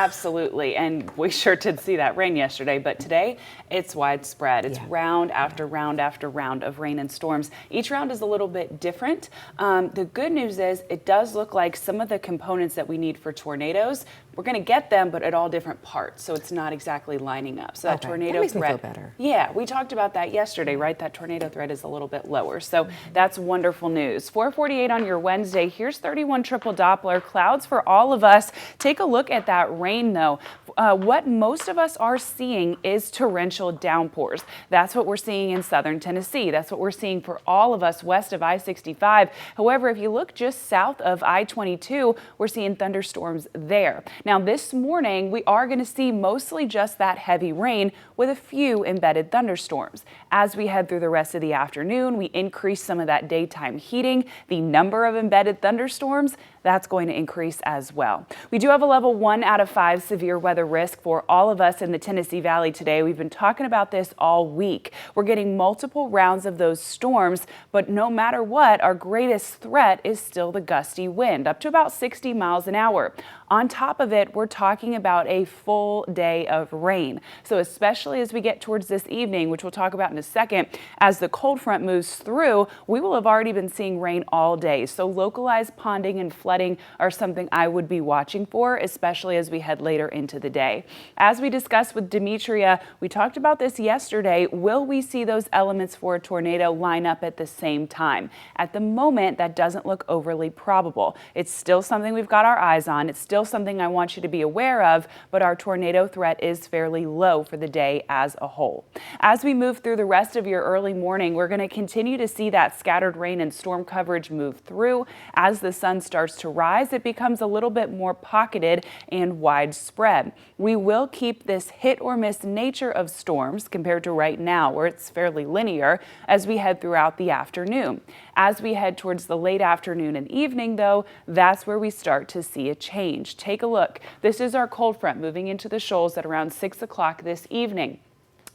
Absolutely, and we sure did see that rain yesterday, but today it's widespread. It's round after round after round of rain and storms. Each round is a little bit different. The good news is it does look like some of the components that we need for tornadoes, we're going to get them, but at all different parts, so it's not exactly lining up. So that tornado that makes threat, me feel better. Yeah, we talked about that yesterday, right? That tornado threat is a little bit lower, so that's wonderful news. 4:48 on your Wednesday. Here's 31 triple Doppler clouds for all of us. Take a look at that rain, though. What most of us are seeing is torrential downpours. That's what we're seeing in southern Tennessee. That's what we're seeing for all of us west of I-65. However, if you look just south of I-22, we're seeing thunderstorms there. Now, this morning, we are going to see mostly just that heavy rain with a few embedded thunderstorms. As we head through the rest of the afternoon, we increase some of that daytime heating. The number of embedded thunderstorms, that's going to increase as well. We do have a level 1 out of 5 severe weather risk for all of us in the Tennessee Valley today. We've been talking about this all week. We're getting multiple rounds of those storms, but no matter what, our greatest threat is still the gusty wind, up to about 60 miles an hour. On top of it, we're talking about a full day of rain. So especially as we get towards this evening, which we'll talk about in a second, as the cold front moves through, we will have already been seeing rain all day. So localized ponding and flooding are something I would be watching for, especially as we head later into the day. As we discussed with Demetria, we talked about this yesterday. Will we see those elements for a tornado line up at the same time? At the moment, that doesn't look overly probable. It's still something we've got our eyes on. It's still something I want you to be aware of, but our tornado threat is fairly low for the day as a whole. As we move through the rest of your early morning, we're going to continue to see that scattered rain and storm coverage move through. As the sun starts to rise, it becomes a little bit more pocketed and widespread. We will keep this hit or miss nature of storms compared to right now, where it's fairly linear, as we head throughout the afternoon. As we head towards the late afternoon and evening, though, that's where we start to see a change. Take a look. This is our cold front moving into the shoals at around 6 o'clock this evening.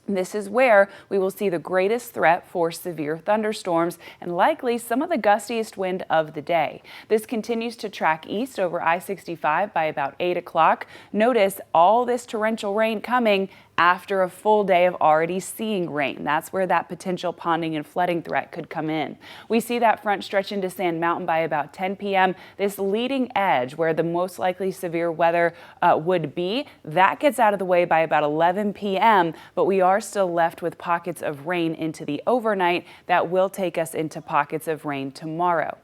This is where we will see the greatest threat for severe thunderstorms and likely some of the gustiest wind of the day. This continues to track east over I-65 by about 8 o'clock. Notice all this torrential rain coming after a full day of already seeing rain. That's where that potential ponding and flooding threat could come in. We see that front stretch into Sand Mountain by about 10 p.m. This leading edge where the most likely severe weather would be, that gets out of the way by about 11 p.m., but we are still left with pockets of rain into the overnight that will take us into pockets of rain tomorrow.